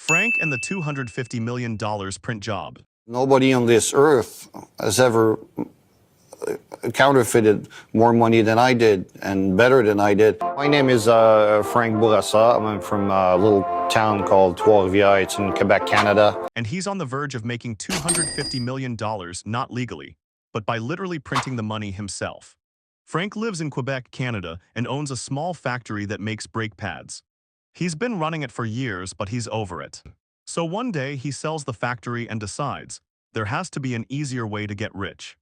Frank and the $250 million print job. Nobody on this earth has ever counterfeited more money than I did and better than I did. My name is Frank Bourassa. I'm from a little town called Trois-Rivières. It's in Quebec, Canada. And he's on the verge of making $250 million not legally, but by literally printing the money himself. Frank lives in Quebec, Canada, and owns a small factory that makes brake pads. He's been running it for years, but he's over it. So one day he sells the factory and decides there has to be an easier way to get rich.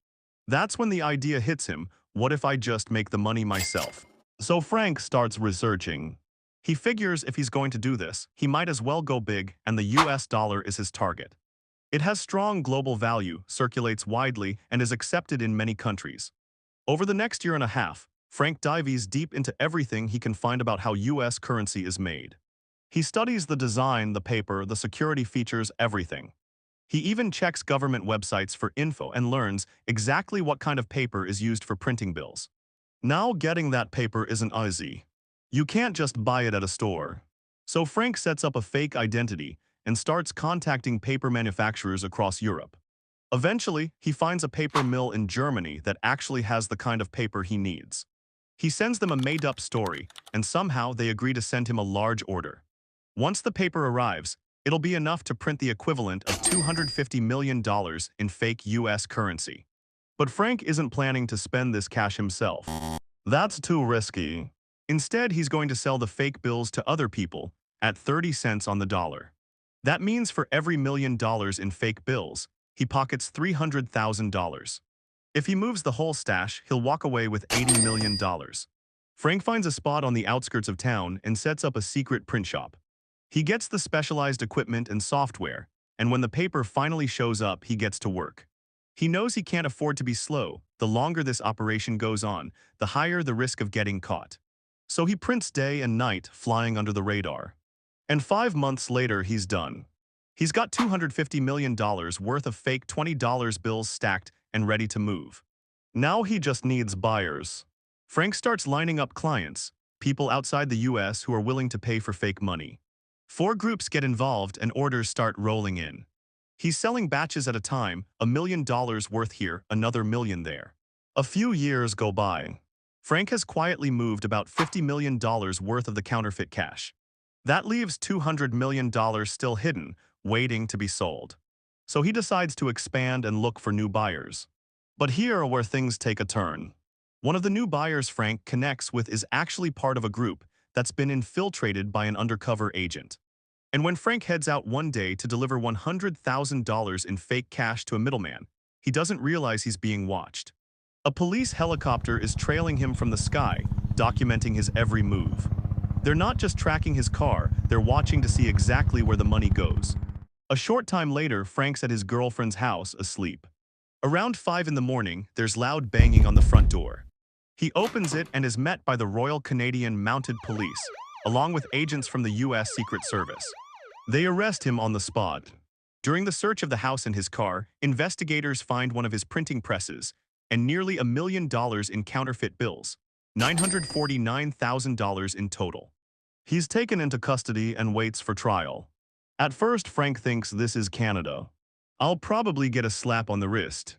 That's when the idea hits him, what if I just make the money myself? So Frank starts researching. He figures if he's going to do this, he might as well go big, and the US dollar is his target. It has strong global value, circulates widely, and is accepted in many countries. Over the next year and a half, Frank dives deep into everything he can find about how US currency is made. He studies the design, the paper, the security features, everything. He even checks government websites for info and learns exactly what kind of paper is used for printing bills. Now getting that paper isn't easy. You can't just buy it at a store. So Frank sets up a fake identity and starts contacting paper manufacturers across Europe. Eventually, he finds a paper mill in Germany that actually has the kind of paper he needs. He sends them a made-up story, and somehow they agree to send him a large order. Once the paper arrives, it'll be enough to print the equivalent of $250 million in fake US currency. But Frank isn't planning to spend this cash himself. That's too risky. Instead, he's going to sell the fake bills to other people at 30 cents on the dollar. That means for every $1 million in fake bills, he pockets $300,000. If he moves the whole stash, he'll walk away with $80 million. Frank finds a spot on the outskirts of town and sets up a secret print shop. He gets the specialized equipment and software, and when the paper finally shows up, he gets to work. He knows he can't afford to be slow. The longer this operation goes on, the higher the risk of getting caught. So he prints day and night, flying under the radar. And 5 months later, he's done. He's got $250 million worth of fake $20 bills stacked and ready to move. Now he just needs buyers. Frank starts lining up clients, people outside the US who are willing to pay for fake money. 4 groups get involved and orders start rolling in. He's selling batches at a time, $1 million worth here, another million there. A few years go by. Frank has quietly moved about $50 million worth of the counterfeit cash. That leaves $200 million still hidden, waiting to be sold. So he decides to expand and look for new buyers. But here are where things take a turn. One of the new buyers Frank connects with is actually part of a group that's been infiltrated by an undercover agent. And when Frank heads out one day to deliver $100,000 in fake cash to a middleman, he doesn't realize he's being watched. A police helicopter is trailing him from the sky, documenting his every move. They're not just tracking his car, they're watching to see exactly where the money goes. A short time later, Frank's at his girlfriend's house, asleep. Around 5 in the morning, there's loud banging on the front door. He opens it and is met by the Royal Canadian Mounted Police, along with agents from the US Secret Service. They arrest him on the spot. During the search of the house and his car, investigators find one of his printing presses and nearly $1 million in counterfeit bills, $949,000 in total. He's taken into custody and waits for trial. At first, Frank thinks this is Canada. I'll probably get a slap on the wrist.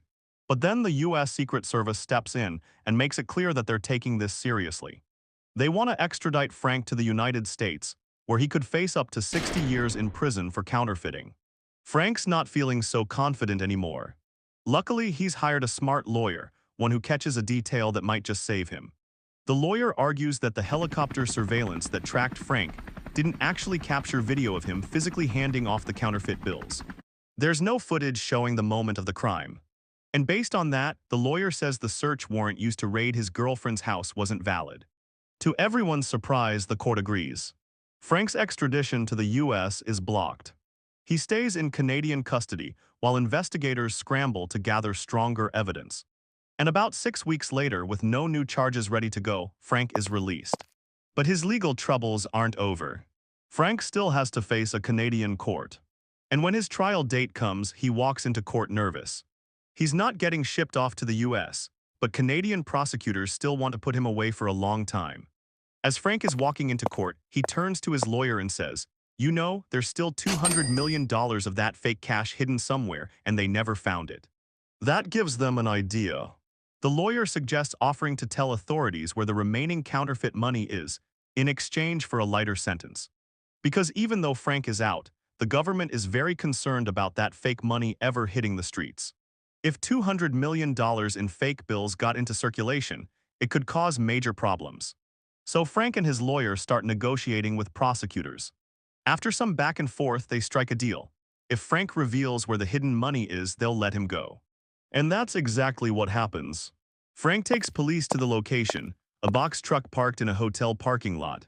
But then the US Secret Service steps in and makes it clear that they're taking this seriously. They want to extradite Frank to the United States, where he could face up to 60 years in prison for counterfeiting. Frank's not feeling so confident anymore. Luckily, he's hired a smart lawyer, one who catches a detail that might just save him. The lawyer argues that the helicopter surveillance that tracked Frank didn't actually capture video of him physically handing off the counterfeit bills. There's no footage showing the moment of the crime. And based on that, the lawyer says the search warrant used to raid his girlfriend's house wasn't valid. To everyone's surprise, the court agrees. Frank's extradition to the US is blocked. He stays in Canadian custody while investigators scramble to gather stronger evidence. And about 6 weeks later, with no new charges ready to go, Frank is released. But his legal troubles aren't over. Frank still has to face a Canadian court. And when his trial date comes, he walks into court nervous. He's not getting shipped off to the US, but Canadian prosecutors still want to put him away for a long time. As Frank is walking into court, he turns to his lawyer and says, You know, there's still $200 million of that fake cash hidden somewhere, and they never found it. That gives them an idea. The lawyer suggests offering to tell authorities where the remaining counterfeit money is, in exchange for a lighter sentence. Because even though Frank is out, the government is very concerned about that fake money ever hitting the streets. If $200 million in fake bills got into circulation, it could cause major problems. So Frank and his lawyer start negotiating with prosecutors. After some back and forth, they strike a deal. If Frank reveals where the hidden money is, they'll let him go. And that's exactly what happens. Frank takes police to the location, a box truck parked in a hotel parking lot.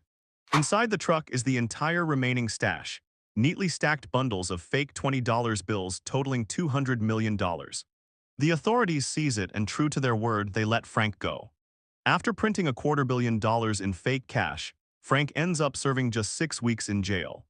Inside the truck is the entire remaining stash, neatly stacked bundles of fake $20 bills totaling $200 million. The authorities seize it, and true to their word, they let Frank go. After printing $250 million in fake cash, Frank ends up serving just 6 weeks in jail.